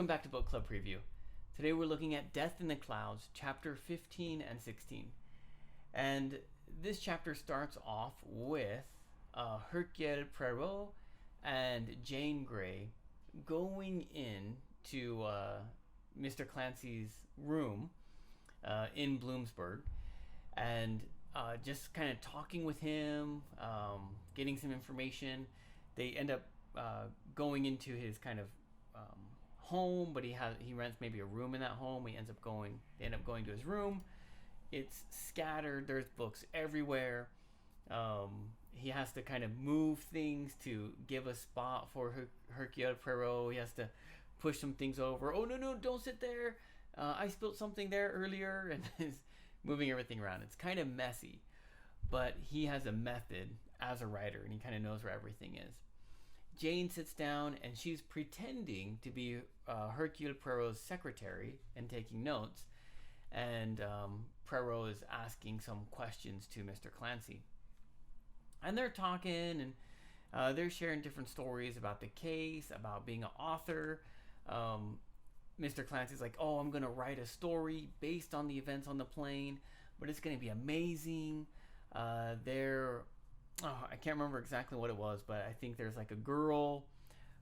Welcome back to Book Club Preview. Today we're looking at Death in the Clouds, chapter 15 and 16. And this chapter starts off with Hercule Poirot and Jane Grey going in to Mr. Clancy's room in Bloomsburg and just kind of talking with him, getting some information. They end up going into his kind of home, but he rents maybe a room in that home. They end up going to his room. It's scattered. There's books everywhere. He has to kind of move things to give a spot for Hercule Poirot. He has to push some things over. Oh no, don't sit there. I spilled something there earlier, and is moving everything around. It's kind of messy, but he has a method as a writer, and he kind of knows where everything is. Jane sits down and she's pretending to be Hercule Poirot's secretary and taking notes. And Poirot is asking some questions to Mr. Clancy. And they're talking and they're sharing different stories about the case, about being an author. Mr. Clancy's like, oh, I'm going to write a story based on the events on the plane, but it's going to be amazing. I can't remember exactly what it was, but I think there's like a girl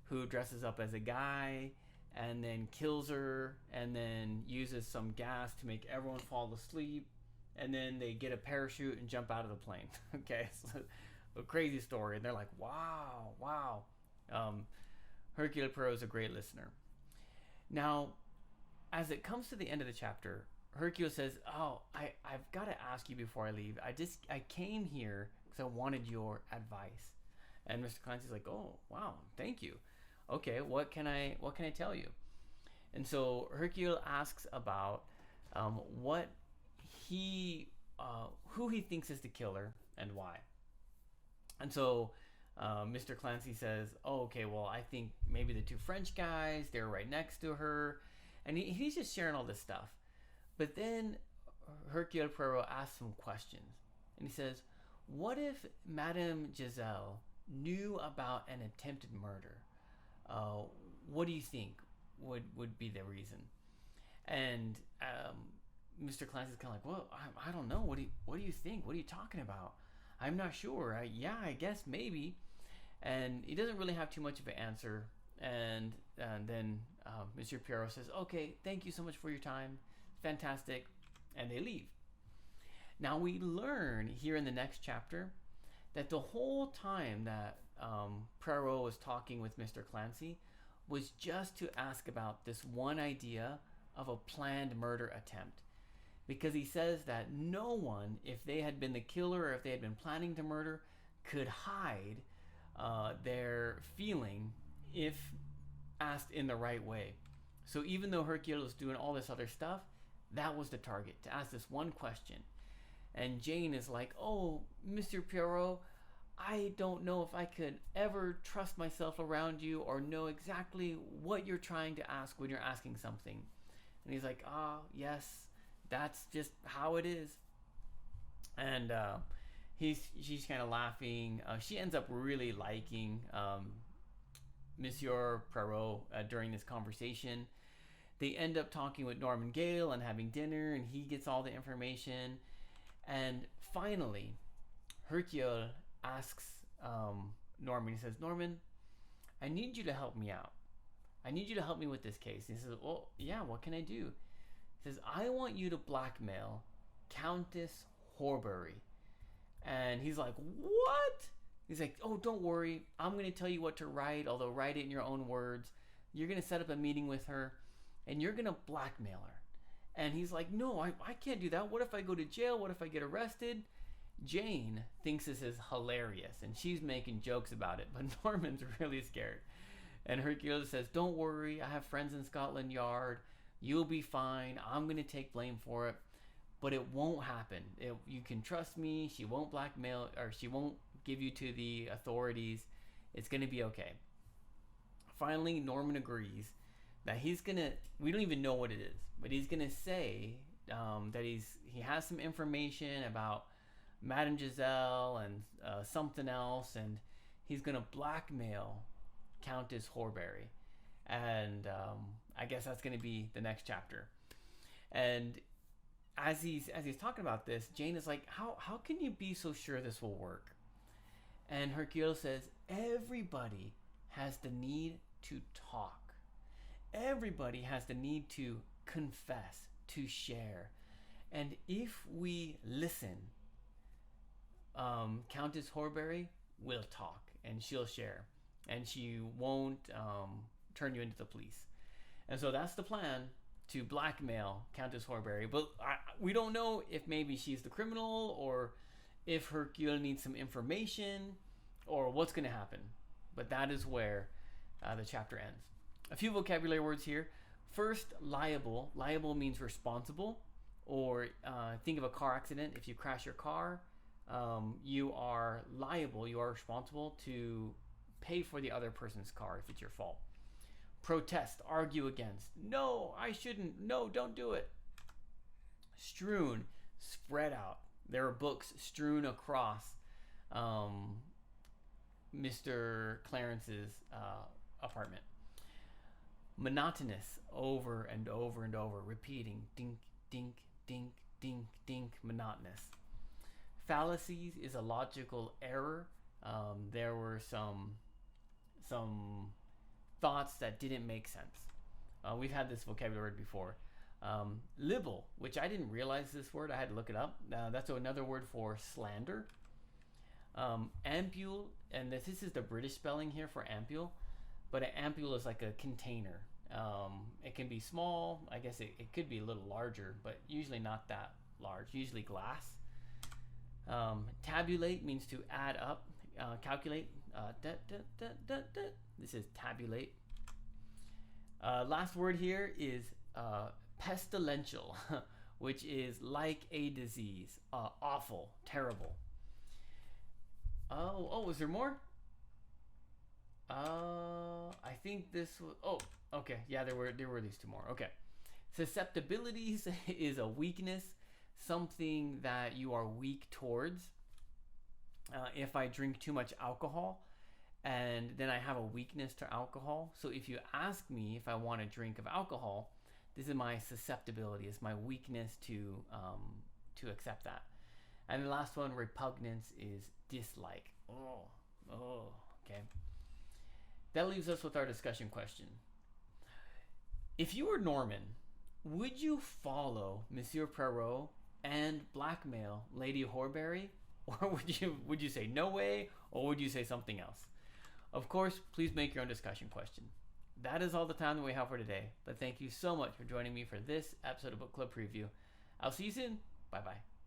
who dresses up as a guy and then kills her and then uses some gas to make everyone fall asleep, and then they get a parachute and jump out of the plane. Okay, so a crazy story, and they're like, wow. Hercule Poirot is a great listener. Now, as it comes to the end of the chapter, Hercule says, oh, I've got to ask you before I leave. I came here because I wanted your advice. And Mr. Clancy's like, oh, wow, thank you. Okay, what can I tell you? And so Hercule asks about who he thinks is the killer and why. And so Mr. Clancy says, oh, okay, well, I think maybe the two French guys, they're right next to her. And he's just sharing all this stuff. But then Hercule Poirot asks some questions. And he says, what if Madame Giselle knew about an attempted murder? What do you think would be the reason? And Mr. Clancy's kind of like, well, I don't know. What do you think? What are you talking about? I'm not sure. I guess maybe. And he doesn't really have too much of an answer. And then Monsieur Poirot says, okay, thank you so much for your time. Fantastic. And they leave. Now we learn here in the next chapter that the whole time that Poirot was talking with Mr. Clancy was just to ask about this one idea of a planned murder attempt. Because he says that no one, if they had been the killer or if they had been planning to murder, could hide their feeling if asked in the right way. So even though Hercule was doing all this other stuff, that was the target, to ask this one question. And Jane is like, oh, Mr. Poirot, I don't know if I could ever trust myself around you or know exactly what you're trying to ask when you're asking something. And he's like, yes, that's just how it is. And she's kind of laughing. She ends up really liking Monsieur Poirot during this conversation. They end up talking with Norman Gale and having dinner, and he gets all the information. And finally, Hercule asks Norman, he says, Norman, I need you to help me out. I need you to help me with this case. And he says, well, yeah, what can I do? He says, I want you to blackmail Countess Horbury. And he's like, what? He's like, oh, don't worry. I'm going to tell you what to write, although write it in your own words. You're going to set up a meeting with her, and you're going to blackmail her. And he's like, no, I can't do that. What if I go to jail? What if I get arrested? Jane thinks this is hilarious, and she's making jokes about it, but Norman's really scared. And Hercule says, don't worry. I have friends in Scotland Yard. You'll be fine. I'm going to take blame for it, but it won't happen. You can trust me. She won't blackmail, or she won't give you to the authorities. It's going to be okay. Finally, Norman agrees that he's going to, we don't even know what it is, but he's going to say that he has some information about Madame Giselle and something else, and he's going to blackmail Countess Horbury. And I guess that's going to be the next chapter. And as he's talking about this, Jane is like, how can you be so sure this will work? And Hercule says, everybody has the need to talk. Everybody has the need to confess, to share. And if we listen, Countess Horbury will talk and she'll share. And she won't turn you into the police. And so that's the plan, to blackmail Countess Horbury. But we don't know if maybe she's the criminal, or if Hercule needs some information, or what's going to happen. But that is where the chapter ends. A few vocabulary words here. First, liable. Liable means responsible. Or think of a car accident. If you crash your car, you are liable, you are responsible to pay for the other person's car if it's your fault. Protest, argue against. No, I shouldn't. No, don't do it. Strewn, spread out. There are books strewn across Mr. Clarence's apartment. Monotonous, over and over and over, repeating, dink, dink, dink, dink, dink, monotonous. Fallacies is a logical error. There were some thoughts that didn't make sense. We've had this vocabulary word before. Libel, which I didn't realize this word. I had to look it up. That's another word for slander. Ampule, and this is the British spelling here for ampule, but an ampule is like a container. It can be small. I guess it could be a little larger, but usually not that large. Usually glass. Tabulate means to add up, calculate. This is tabulate. Last word here is pestilential, which is like a disease. Awful, terrible. Oh, is there more? I think this was. Oh, okay. Yeah, there were these two more. Okay. Susceptibilities is a weakness, something that you are weak towards. If I drink too much alcohol, and then I have a weakness to alcohol. So if you ask me if I want a drink of alcohol, this is my susceptibility. It's my weakness to accept that. And the last one, repugnance, is dislike. Okay. That leaves us with our discussion question. If you were Norman, would you follow Monsieur Poirot and blackmail Lady Horbury? Or would you say no way, or would you say something else? Of course, please make your own discussion question. That is all the time that we have for today, but thank you so much for joining me for this episode of Book Club Preview. I'll see you soon. Bye-bye.